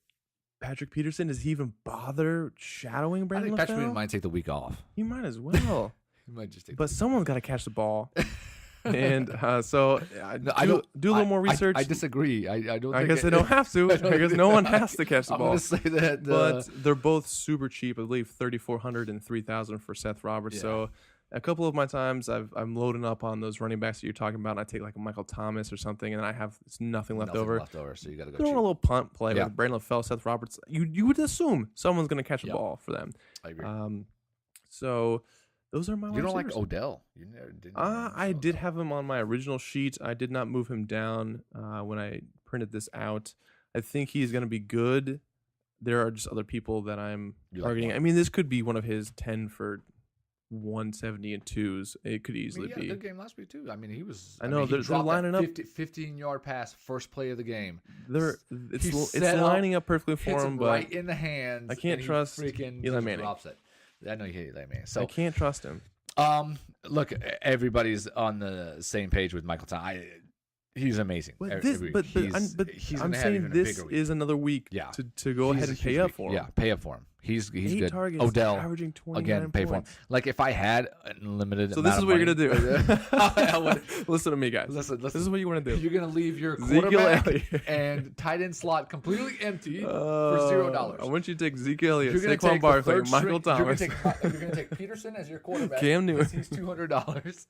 Patrick Peterson, does he even bother shadowing Brandon LaFell? Patrick Peterson might take the week off. He might as well. He might just take But someone's got to catch the ball. And so No, do a little more research. I disagree. I don't. I think guess they don't have to. I guess no one has to catch the I'm ball. gonna say that, But they're both super cheap. I believe 3,400 and 3,000 for Seth Roberts. Yeah. So a couple of my times I'm loading up on those running backs that you're talking about. And I take like a Michael Thomas or something, and I have nothing left over. So you got to go. Throw in a little punt play Yeah. with Brandon LaFell, Seth Roberts. You would assume someone's going to catch the ball for them. I agree. So those are my. You don't like receivers. Odell? You never did. I did have him on my original sheet. I did not move him down when I printed this out. I think he's going to be good. There are just other people that I'm targeting. I mean, this could be one of his 10 for 170 and 2s. It could easily be. Good game last week too. I mean, he was. I know they're lining up. 15-yard pass, first play of the game. It's lining up perfectly for him, but right in the hands. I can't trust Eli Manning. Drops it. I know you hate Eli Manning. So I can't trust him. Look, everybody's on the same page with Michael Thomas. He's amazing. But I'm saying this is another week to go ahead and pay up for him. Yeah, pay up for him. He's 8 good. targets, Odell, averaging 29 again, pay points. for him. Like if I had unlimited So this is what you're going to do. Listen to me, guys. Listen. This is what you want to do. You're going to leave your quarterback and tight end slot completely empty for $0. I want you to take Zeke Elliott, You're Saquon Barkley, Michael Thomas. You're going to take Peterson as your quarterback. Cam Newton. He's $200.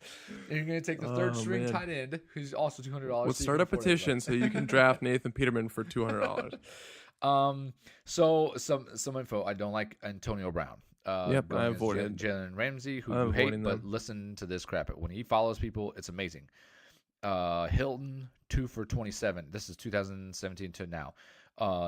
And you're going to take the third string tight end, who's also $200. Let's start a petition so you can draft Nathan Peterman for $200. So some info. I don't like Antonio Brown. I avoided Jalen Ramsey, who you hate, but listen to this crap. When he follows people, it's amazing. Hilton 2 for 27. This is 2017 to now.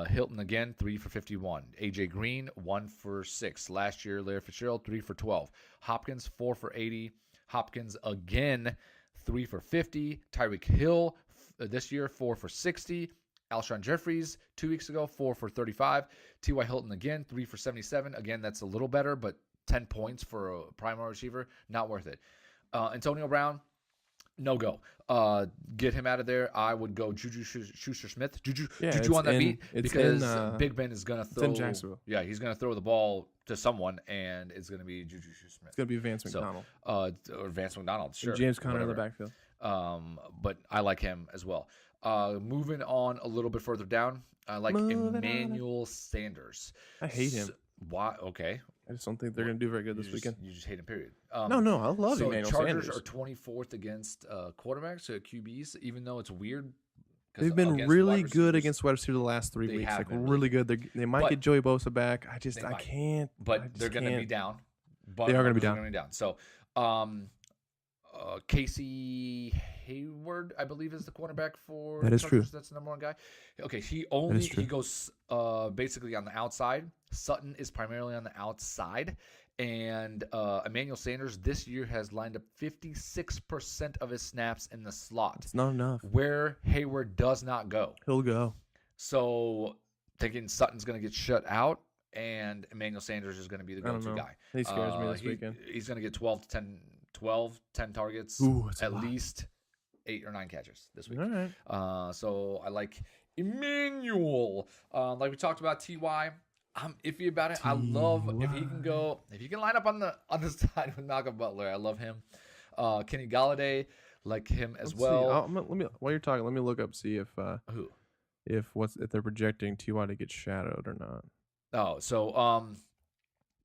Hilton again 3 for 51. AJ Green 1 for 6. Last year, Larry Fitzgerald 3 for 12. Hopkins 4 for 80. Hopkins again 3 for 50. Tyreek Hill this year 4 for 60. Alshon Jeffries 2 weeks ago 4 for 35. T.Y. Hilton again 3 for 77. Again, that's a little better, but 10 points for a primary receiver, not worth it. Antonio Brown, no go. Get him out of there. I would go Juju Schuster-Smith. Juju on that beat because Big Ben is going to throw. It's in Jacksonville. Yeah, he's going to throw the ball to someone, and it's going to be Juju Schuster-Smith. It's going to be Vance McDonald. Or Vance McDonald, sure. And James Conner in the backfield. But I like him as well. Moving on a little bit further down, I like Emmanuel Sanders. I hate him. Why? Okay. I just don't think they're going to do very good this weekend. You just hate him, period. No, I love Emmanuel Chargers Sanders. are 24th against quarterbacks, QBs, even though it's weird. They've been really good against wide receivers the last 3 weeks. Like really good. They might get Joey Bosa back. I can't. But they're going to be down. They are going to be down. So, Casey Hayward, I believe, is the cornerback for that is Chargers. true. That's the number one guy. Okay, he goes basically on the outside. Sutton is primarily on the outside, and Emmanuel Sanders this year has lined up 56% of his snaps in the slot. It's not enough. Where Hayward does not go. He'll go. So thinking Sutton's going to get shut out, and Emmanuel Sanders is going to be the go-to guy. He scares me this weekend. He's going to get 10 targets, at least 8 or 9 catches this week. All right. So I like Emmanuel. Like we talked about, T.Y. I'm iffy about it. I love if he can line up on the side with Malcolm Butler. I love him. Kenny Galladay, like him as well. While you're talking, let me look up see if they're projecting T.Y. to get shadowed or not. Oh, so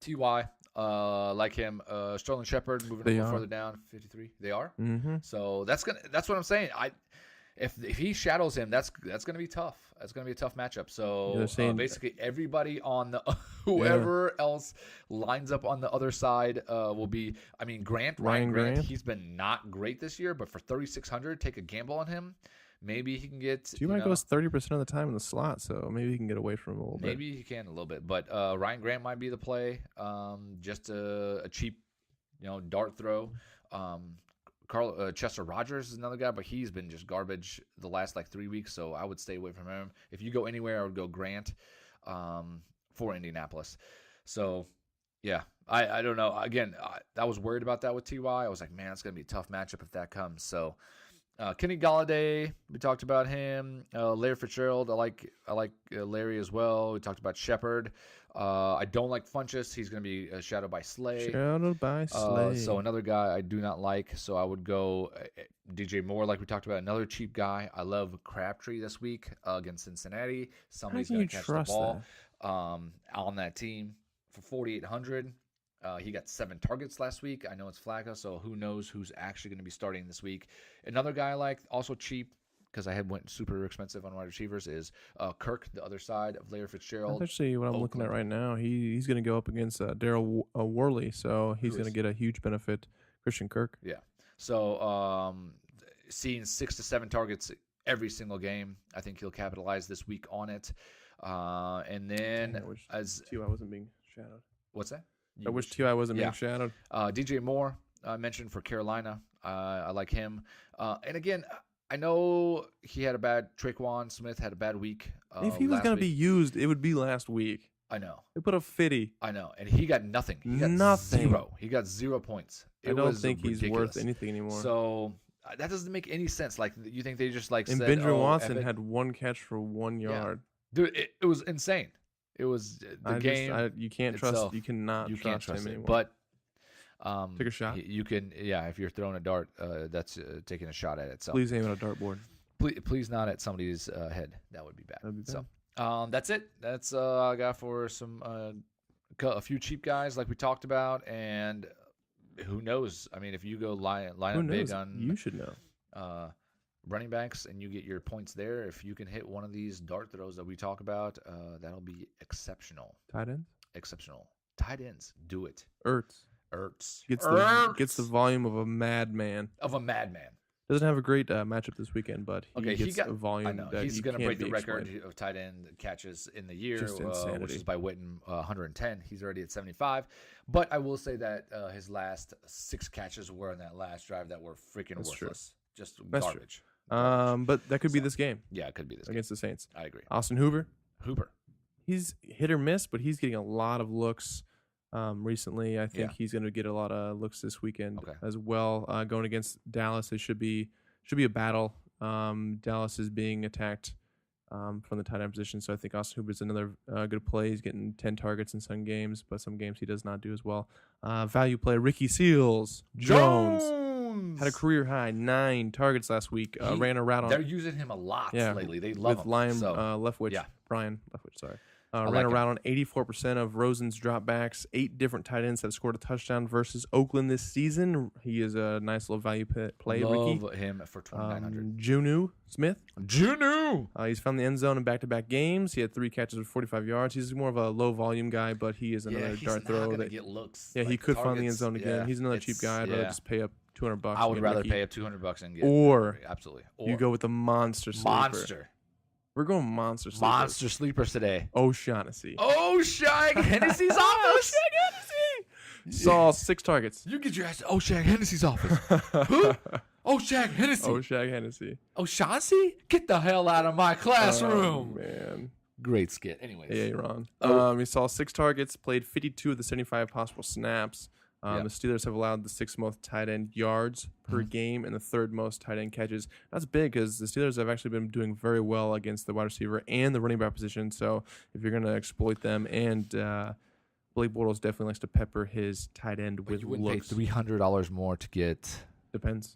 T.Y. Like him, Sterling Shepard moving a little further down, 53. They are. Mm-hmm. So that's what I'm saying. If he shadows him, that's gonna be tough. That's gonna be a tough matchup. So basically, everybody on the whoever else lines up on the other side will be. I mean, Ryan Grant. He's been not great this year, but for 3,600, take a gamble on him. Maybe he can get. T.Y. goes 30% of the time in the slot, so maybe he can get away from him a little bit. Maybe he can a little bit, but Ryan Grant might be the play. Just a cheap, dart throw. Chester Rogers is another guy, but he's been just garbage the last 3 weeks, so I would stay away from him. If you go anywhere, I would go Grant for Indianapolis. So, yeah, I don't know. Again, I was worried about that with T.Y. I was like, man, it's going to be a tough matchup if that comes. So, Kenny Golladay, we talked about him. Larry Fitzgerald, I like Larry as well. We talked about Shepard. I don't like Funchess. He's going to be shadowed by Slay. Shadowed by Slay. So another guy I do not like. So I would go DJ Moore, like we talked about. Another cheap guy. I love Crabtree this week against Cincinnati. Somebody's going to catch the ball on that team for 4,800. He got 7 targets last week. I know it's Flacco, so who knows who's actually going to be starting this week. Another guy I like, also cheap, because I went super expensive on wide receivers, is Kirk, the other side of Larry Fitzgerald. That's actually what I'm looking at right now. He's going to go up against Daryl Worley, so he's going to get a huge benefit. Christian Kirk. Yeah. So seeing 6 to 7 targets every single game, I think he'll capitalize this week on it. And then I wasn't being shadowed. What's that? I wish T.I. wasn't being shadowed. DJ Moore, I mentioned for Carolina. I like him. And again, I know he had a bad – Traquan Smith had a bad week. If he was going to be used, it would be last week. I know. They put a 50. I know. And he got nothing. He got nothing. 0. He got 0 points. I don't think he's worth anything anymore. So that doesn't make any sense. Like, you think they just and said, Benjamin Watson had 1 catch for 1 yard. Dude, it was insane. It was the game. You can't itself, trust. You cannot trust him anymore. But take a shot. You can, if you're throwing a dart, that's taking a shot at it. So please aim at a dartboard. Please not at somebody's head. That would be bad. That'd be bad. So that's it. That's all I got for some a few cheap guys like we talked about, and who knows? I mean, if you go line up big on, you should know. Running backs, and you get your points there. If you can hit one of these dart throws that we talk about, that'll be exceptional. Tight ends? Exceptional. Tight ends. Do it. Ertz. Gets the volume of a madman. Doesn't have a great matchup this weekend, but he gets a volume. I know. That he's going to break the record explained. of tight end catches in the year, Just which is by Witten, 110. He's already at 75. But I will say that his last 6 catches were in that last drive that were freaking worthless. True. Just That's garbage. But that could be this game. Yeah, it could be this against the Saints. I agree. Austin Hooper. He's hit or miss, but he's getting a lot of looks recently. I think he's going to get a lot of looks this weekend as well. Going against Dallas, it should be a battle. Dallas is being attacked from the tight end position, so I think Austin Hooper is another good play. He's getting 10 targets in some games, but some games he does not do as well. Value play, Ricky Seals Jones. Had a career high 9 targets last week. Ran a route on. They're using him a lot lately. They love him. Brian Leftwich, sorry. Ran a route on 84% of Rosen's dropbacks. 8 different tight ends have scored a touchdown versus Oakland this season. He is a nice little value play. Love Ricky. him for 2,900. Junu Smith. He's found the end zone in back-to-back games. He had 3 catches for 45 yards. He's more of a low-volume guy, but he is another dart throw. He's not get looks. Yeah, he could find the end zone again. He's another cheap guy. I'd rather just pay up $200. I would rather pay up $200 and get. Absolutely. Or you go with the monster sleeper. We're going monster sleepers. Monster sleepers today. O'Shaughnessy. Hennessy's office. Saw 6 targets. You get your ass to O'Shag Hennessy's office. Who? O'Shag Hennessy. O'Shaughnessy? Get the hell out of my classroom. Oh, man. Great skit. Anyways. Yeah, Ron. He saw 6 targets, played 52 of the 75 possible snaps. The Steelers have allowed the 6th most tight end yards per game and the 3rd most tight end catches. That's big because the Steelers have actually been doing very well against the wide receiver and the running back position. So if you're going to exploit them, and Blake Bortles definitely likes to pepper his tight end with you wouldn't looks. Pay $300 more to get. Depends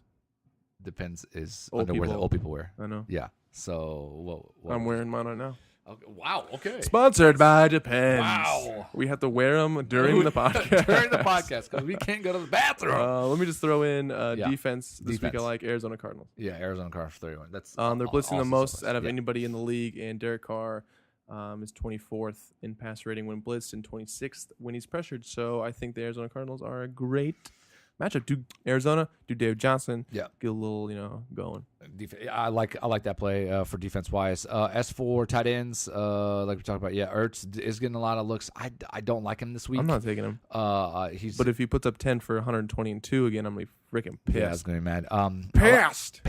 is old underwear people. that old people wear. I know. Yeah. So I'm wearing mine right now. Okay. Wow. Okay. Sponsored by Depends. Wow. We have to wear them during the podcast. Because we can't go to the bathroom. Let me just throw in defense this week. I like Arizona Cardinals. Yeah, Arizona Cardinals 31. That's they're blitzing the most out of anybody in the league, and Derek Carr is 24th in pass rating when blitzed and 26th when he's pressured. So I think the Arizona Cardinals are a great matchup. Do Arizona, do Dave Johnson. Yeah. Get a little, going. I like that play for defense wise. As for tight ends, like we talked about, Ertz is getting a lot of looks. I don't like him this week. I'm not taking him. But if he puts up 10 for 120 and 2 again, I'm gonna be freaking pissed. Yeah, I was gonna be mad. Passed.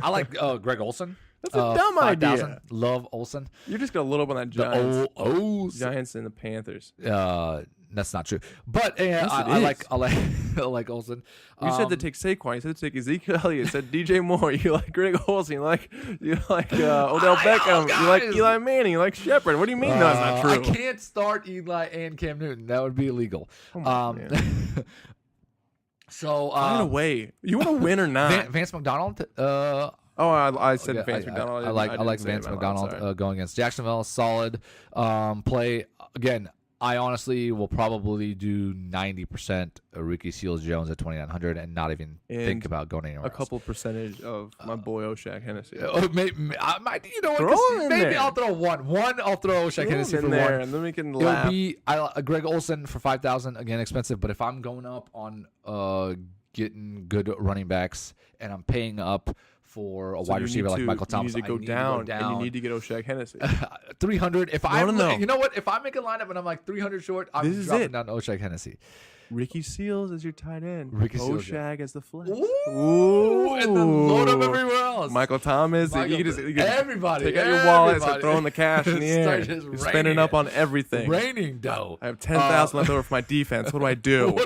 I like Greg Olsen. That's a dumb idea. Love Olsen. You're just gonna load up on that Giants. Giants and the Panthers. That's not true. But Yes, I it like Olsen. You said to take Saquon. You said to take Ezekiel Elliott. You said DJ Moore. You like Greg Olsen. You like Odell Beckham. You like Eli Manning. You like Shepard. What do you mean that's not true? I can't start Eli and Cam Newton. That would be illegal. Come on, man. So find a way. You want to win or not? Vance McDonald. I said Okay, Vance McDonald. I like Vance McDonald going against Jacksonville. Solid play. Again, I honestly will probably do 90% Ricky Seals-Jones at 2,900 and not even think about going anywhere else. A couple percentage of my boy O'Shaq Hennessy. Maybe I'll throw one. I'll throw O'Shaq Hennessy for there, one. and then we can laugh. It'll be Greg Olsen for 5,000. Again, expensive. But if I'm going up on getting good running backs and I'm paying up for a wide receiver like Michael Thomas, you need to go down, and you need to get O'Shaq Hennessy. 300. If you know what? If I make a lineup and I'm like 300 short, I'm dropping down to O'Shaq Hennessy. Ricky Seals as your tight end. O'Shaq as the flex. Ooh, and then load up everywhere else. Michael Thomas. You can everybody. Take out your wallet and start throwing the cash in the air. You're spending up on everything. Raining dough. I have 10,000 left over for my defense. What do I do?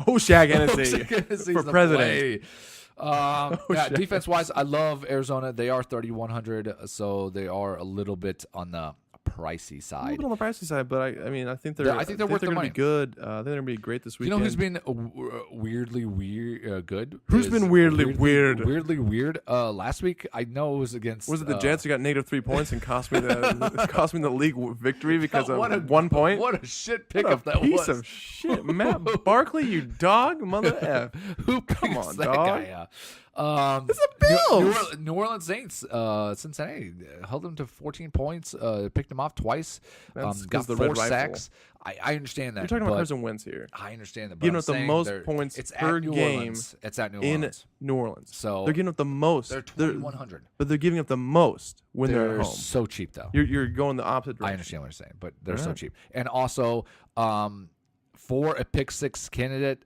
O'Shaq Hennessy for president. Defense-wise, I love Arizona. They are 3,100, so they are a little bit on the pricey side. A little bit on the pricey side, but I think they're worth their money. They're going to be good. I think they're going to be great this weekend. You know who's been weirdly good? Who's been weirdly weird? Weirdly weird. Last week, I know it was against. Was it the Jets who got -3 points and cost me the league victory because of 1 point? What a shit pickup that was! Piece of shit, Matt Barkley, you dog, mother f. Who come on, that dog? Guy, it's the Bills. New Orleans Saints, Cincinnati held them to 14 points. Picked them off twice. Got 4 sacks. I understand that. You're talking about Carson Wentz here. I understand that. Giving up the most points per game. It's at New Orleans. In New Orleans. So they're giving up the most. They're 2,100. But they're giving up the most when they're at home. So cheap though. You're going the opposite direction. I understand what you're saying, but they're so cheap. And also, for a pick six candidate,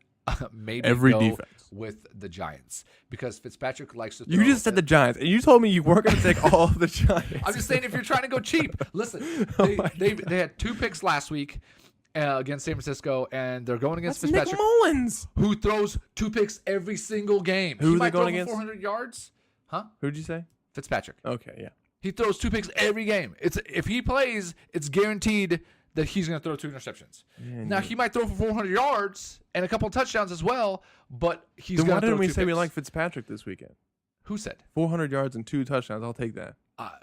maybe every go defense with the Giants because Fitzpatrick likes to throw. You just said the Giants, and you told me you weren't going to take all of the Giants. I'm just saying if you're trying to go cheap. Listen, they had 2 picks last week against San Francisco, and they're going against Fitzpatrick. Nick Mullins, who throws 2 picks every single game. Who are they going against? 400 yards? Huh? Who'd you say? Fitzpatrick. Okay, yeah. He throws 2 picks every game. If he plays, it's guaranteed that he's going to throw 2 interceptions. Now, he might throw for 400 yards and a couple of touchdowns as well, but he's going to throw 2 picks. Why didn't we say we like Fitzpatrick this weekend? Who said? 400 yards and 2 touchdowns. I'll take that.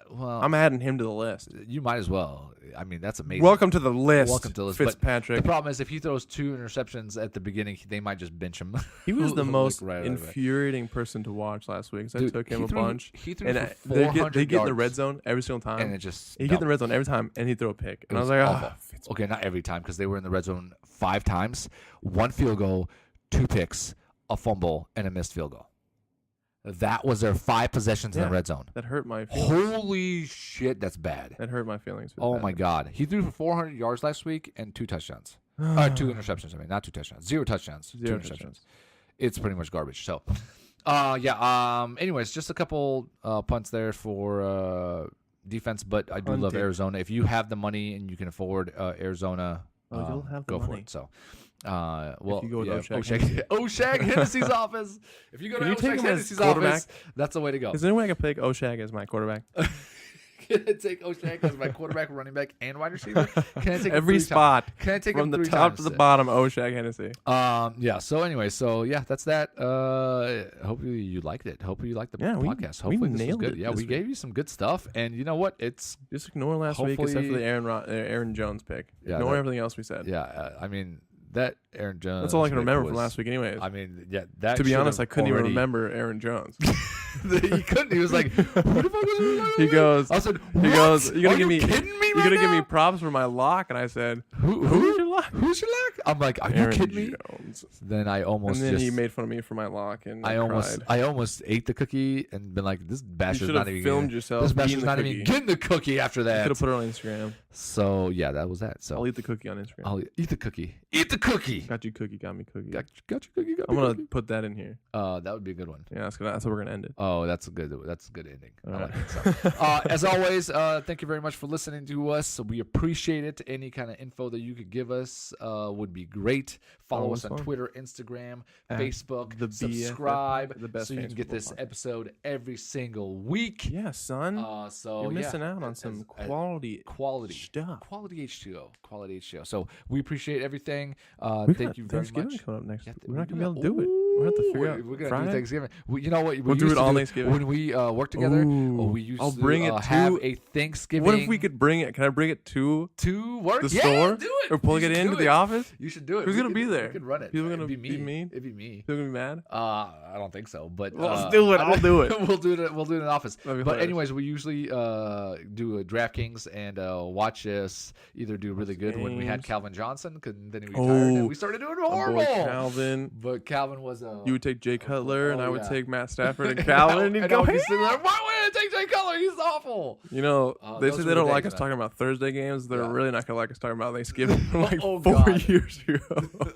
Well, I'm adding him to the list. You might as well. I mean, that's amazing. Welcome to the list. Welcome to the list. Fitzpatrick. But the problem is if he throws 2 interceptions at the beginning, they might just bench him. He was the most infuriating person to watch last week. I took him a bunch. He threw for 400 they get in the red zone every single time. And it just he get in the red zone every time, and he throw a pick. And I was like, awful. Okay, not every time because they were in the red zone 5 times. 1 field goal, 2 picks, a fumble, and a missed field goal. That was their 5 possessions in the red zone. That hurt my feelings. Holy shit, that's bad. That hurt my feelings. Oh, my God. He threw for 400 yards last week and 2 touchdowns. 2 interceptions, I mean. Not 2 touchdowns. 0 touchdowns. 2 interceptions. It's pretty much garbage. So, anyways, just a couple punts there for defense, but I do love Arizona. If you have the money and you can afford Arizona, you'll have the go money. for it. So, if you go to O'Shaq Hennessy's office. If you go to O'Shaq Hennessy's office, that's the way to go. Is there any way I can pick O'Shaq as my quarterback? Can I take O'Shaq as my quarterback, running back, and wide receiver? Can I take every spot? Can I take from the top to the bottom? O'Shaq Hennessy. So anyway, that's that. Hopefully you liked it. Hopefully you liked the podcast. Hopefully this was good. Yeah, we gave you some good stuff, and you know what? It's just ignore last week except for the Aaron Jones pick. Yeah, ignore everything else we said. Yeah, I mean. That Aaron Jones. That's all I can remember from last week, anyways. I mean, yeah. That to be honest, I couldn't even remember Aaron Jones. He couldn't. He was like, "Who the fuck is he goes. I said, "He goes. You gonna give me? Kidding me you gonna give me props for my lock?" And I said, "Who's your lock? Who's your lock?" I'm like, "Are Aaron you kidding Jones. me?" Then I almost. And then he made fun of me for my lock, and I almost ate the cookie and been like, "This bastard's not even filmed yourself. This bastard's not even getting the cookie after that." Could have put it on Instagram. So yeah, that was that. So I'll eat the cookie on Instagram. I'll eat the cookie. Eat the cookie. Got you cookie. Got me cookie. Got you cookie. I'm gonna put that in here. That would be a good one. Yeah, that's how we're gonna end it. Oh, that's a good ending. I like it. So, as always, thank you very much for listening to us. We appreciate it. Any kind of info that you could give us, us would be great. Follow us on Twitter, Instagram, Facebook. Subscribe so you can get this episode every single week. Yeah, son. You're missing out on some quality stuff. Quality H2O. So we appreciate everything. Thank you very much. Thanksgiving coming up next. We're not gonna be able to do it. We're gonna have to figure out. We're gonna Friday? do Thanksgiving. You know what? We'll do it on Thanksgiving when we work together. We used I'll to bring it have to a Thanksgiving. What if we could bring it? Can I bring it to work? the store? Do it. Or pulling it into the office? You should do it. Who's gonna be there? We could run it. People gonna be me. It'd be me. People gonna be mad? I don't think so. But let's do it. I'll do it. We'll do it. We'll do it in the office. But hilarious. anyways, we usually do a DraftKings and watch us either do really good when we had Calvin Johnson, and then he retired, and we started doing horrible. Calvin. But Calvin was you would take Jay Cutler, and I would take Matt Stafford and and Calvin, and go. Why would I take Jay Cutler? He's awful. You know, they say they don't like us talking about Thursday games. They're really not gonna like us talking about Thanksgiving. Like 4 years ago.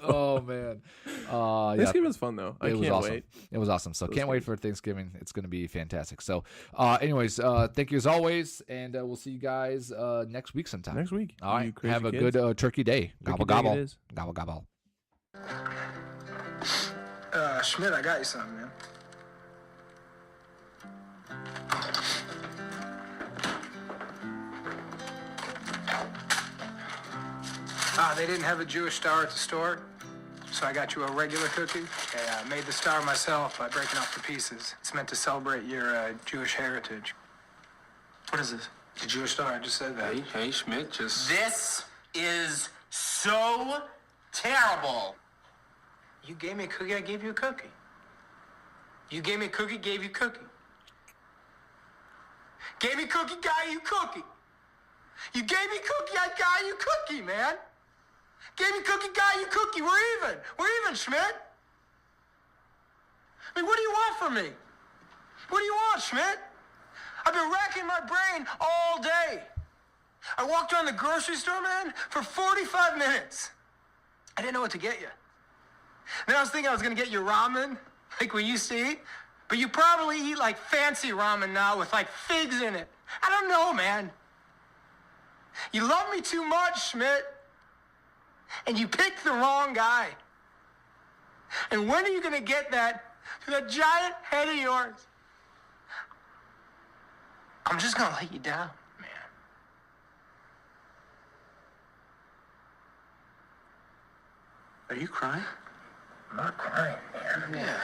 Oh man. Thanksgiving was fun though. I can't wait. It was awesome. So can't wait for Thanksgiving. It's going to be fantastic. So anyways, thank you as always. And we'll see you guys next week sometime. Next week. All right. Have a good turkey day. Gobble, gobble. Gobble, gobble. Schmidt, I got you something, man. They didn't have a Jewish star at the store, so I got you a regular cookie. I made the star myself by breaking off the pieces. It's meant to celebrate your Jewish heritage. What is this? The Jewish star, I just said that. Hey, Schmidt, just... This is so terrible. You gave me a cookie, I gave you a cookie. You gave me a cookie, gave you a cookie. Gave me cookie, got you cookie. You gave me cookie, I got you cookie, man. Gave me cookie, got you cookie. We're even. We're even, Schmidt. I mean, what do you want from me? What do you want, Schmidt? I've been racking my brain all day. I walked around the grocery store, man, for 45 minutes. I didn't know what to get you. Then I was thinking I was going to get you ramen, like we used to eat. But you probably eat, like, fancy ramen now with, like, figs in it. I don't know, man. You love me too much, Schmidt. And you picked the wrong guy. And when are you going to get that giant head of yours? I'm just going to let you down, man. Are you crying? I'm not crying, man. Yeah.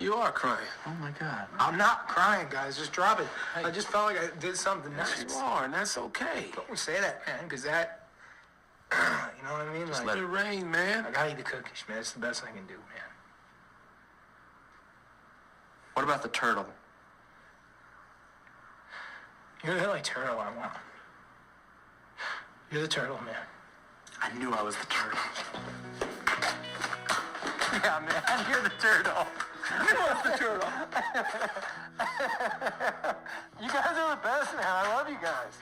You are crying. Oh, my God. I'm not crying, guys. Just drop it. Hey. I just felt like I did something nice. Yes, you are, and that's okay. Don't say that, man, because that... You know what I mean? Just like, let it rain, man. I got you the cookies, man. It's the best I can do, man. What about the turtle? You're the only turtle I want. You're the turtle, man. I knew I was the turtle. Yeah, man. You're the turtle. You're the turtle. You guys are the best, man. I love you guys.